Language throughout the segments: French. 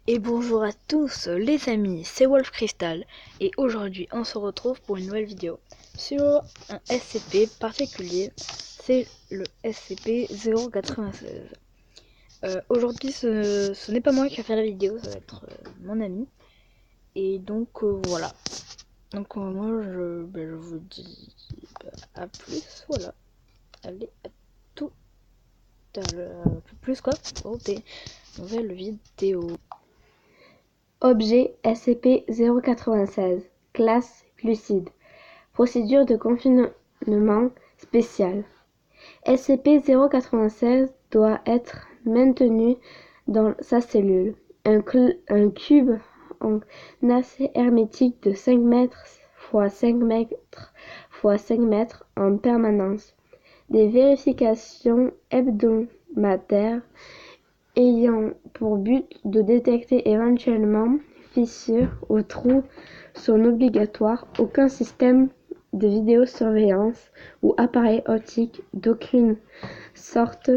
Et bonjour à tous les amis, c'est Wolf Crystal et aujourd'hui on se retrouve pour une nouvelle vidéo sur un SCP particulier, c'est le SCP-096. Aujourd'hui ce n'est pas moi qui va faire la vidéo, ça va être mon ami. Et donc voilà, donc moi je vous dis à plus, voilà, allez à tout à l'heure, plus quoi, pour des nouvelles vidéos. Objet SCP-096. Classe Lucide. Procédure de confinement spécial. SCP-096 doit être maintenu dans sa cellule. Un cube en acier hermétique de 5 mètres x 5 mètres x 5 mètres en permanence. Des vérifications hebdomadaires ayant pour but de détecter éventuellement fissures ou trous sont obligatoires. Aucun système de vidéosurveillance ou appareil optique d'aucune sorte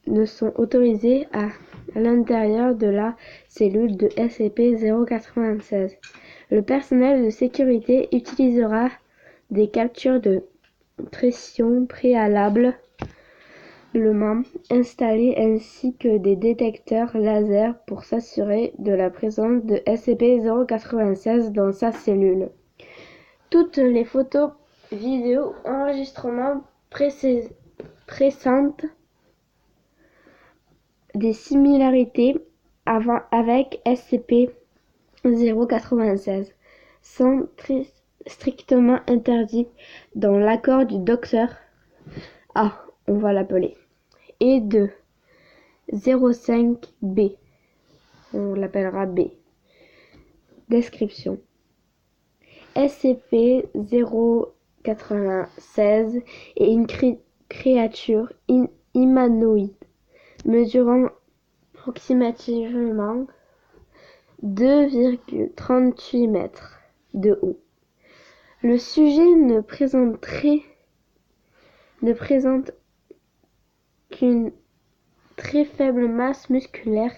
ne sont autorisés à l'intérieur de la cellule de SCP-096. Le personnel de sécurité utilisera des captures de pression préalables installés ainsi que des détecteurs laser pour s'assurer de la présence de SCP-096 dans sa cellule. Toutes les photos, vidéos, enregistrements présentent des similarités avec SCP-096 sont strictement interdits dans l'accord du docteur A, on va l'appeler, et de 05B, on l'appellera B. Description. SCP-096 est une créature humanoïde mesurant approximativement 2,38 mètres de haut. Le sujet ne présente qu'une très faible masse musculaire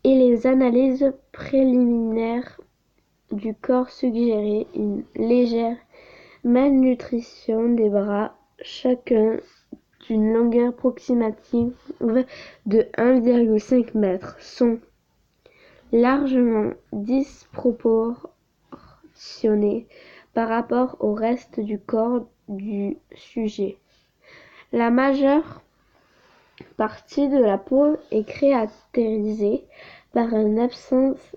et les analyses préliminaires du corps suggéraient une légère malnutrition des bras, chacun d'une longueur approximative de 1,5 mètre, sont largement disproportionnés par rapport au reste du corps du sujet. La majeure partie de la peau est caractérisée par une absence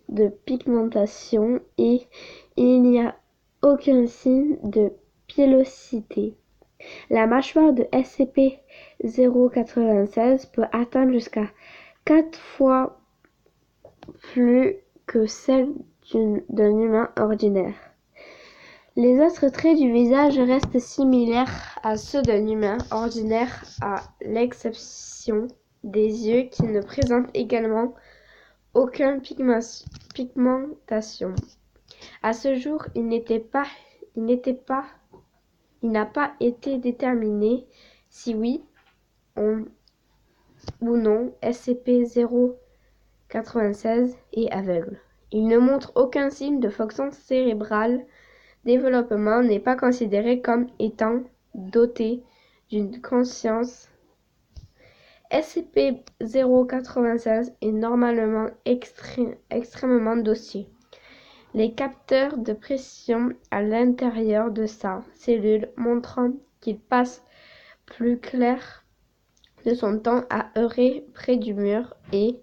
de pigmentation et il n'y a aucun signe de pilosité. La mâchoire de SCP-096 peut atteindre jusqu'à 4 fois plus que celle d'un humain ordinaire. Les autres traits du visage restent similaires à ceux d'un humain ordinaire à l'exception des yeux qui ne présentent également aucune pigmentation. À ce jour, il n'a pas été déterminé si oui ou non SCP-096 est aveugle. Il ne montre aucun signe de fonction cérébrale. Développement n'est pas considéré comme étant doté d'une conscience. SCP-096 est normalement extrêmement docile. Les capteurs de pression à l'intérieur de sa cellule montrant qu'il passe plus clair de son temps à errer près du mur et,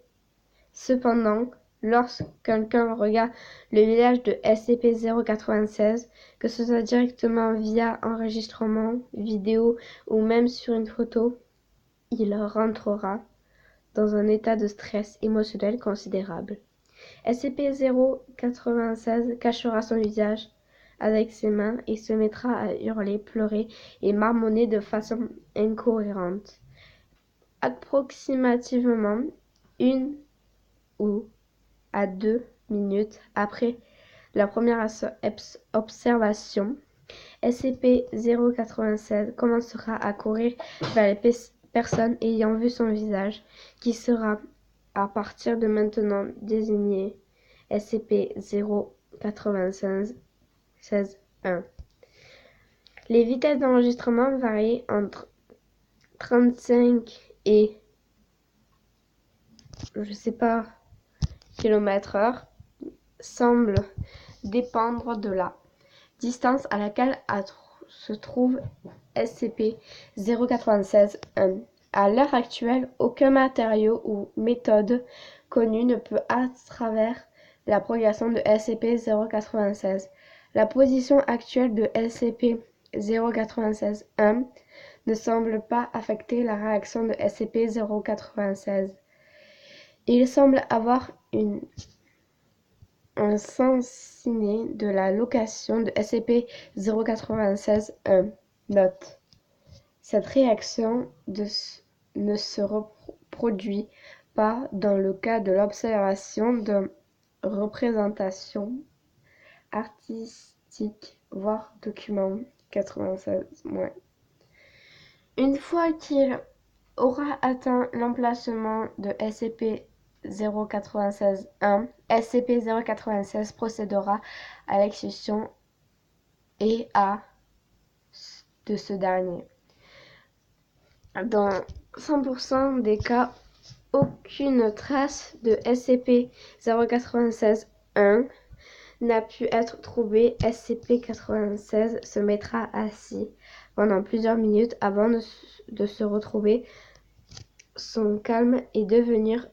cependant, lorsque quelqu'un regarde le visage de SCP-096, que ce soit directement via enregistrement vidéo ou même sur une photo, il rentrera dans un état de stress émotionnel considérable. SCP-096 cachera son visage avec ses mains et se mettra à hurler, pleurer et marmonner de façon incohérente. Approximativement 1 ou à 2 minutes après la première observation, SCP-096 commencera à courir vers les personnes ayant vu son visage, qui sera à partir de maintenant désigné SCP-096-1. Les vitesses d'enregistrement varient entre 35 et km/h, semble dépendre de la distance à laquelle se trouve SCP-096-1. À l'heure actuelle, aucun matériau ou méthode connu ne peut à travers la progression de SCP-096. La position actuelle de SCP-096-1 ne semble pas affecter la réaction de SCP-096. Il semble avoir un sens ciné de la location de SCP-096-1. Note: cette réaction ne se reproduit pas dans le cas de l'observation de représentations artistiques, voire documents 96-. Une fois qu'il aura atteint l'emplacement de SCP-096-1, SCP-096 procédera à l'exécution et à de ce dernier. Dans 100% des cas, aucune trace de SCP-096-1 n'a pu être trouvée. SCP-096 se mettra assis pendant plusieurs minutes avant de se retrouver son calme et devenir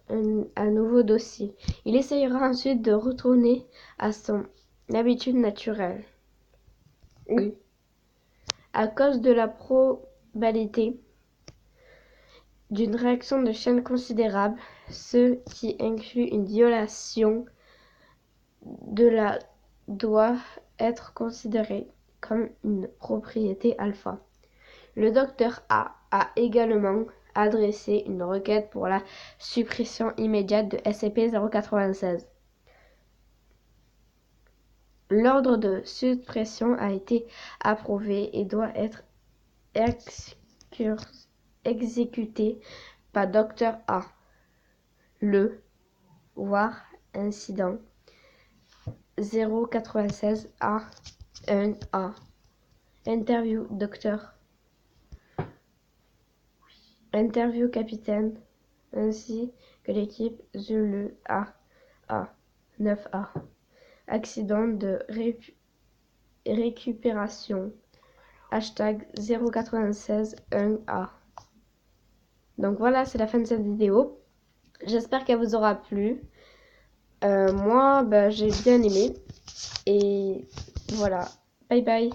à nouveau docile. Il essayera ensuite de retourner à son habitude naturelle. Oui. À cause de la probabilité d'une réaction de chaîne considérable, ce qui inclut une violation de la doit être considéré comme une propriété alpha. Le Dr A également adressé une requête pour la suppression immédiate de SCP-096. L'ordre de suppression a été approuvé et doit être exécuté par Dr A. Le voir incident 096 A 1A. Interview Dr. Interview capitaine ainsi que l'équipe Zulu A 9A. Accident de récupération #096-1A. Donc voilà, c'est la fin de cette vidéo. J'espère qu'elle vous aura plu. Moi, j'ai bien aimé. Et voilà. Bye bye.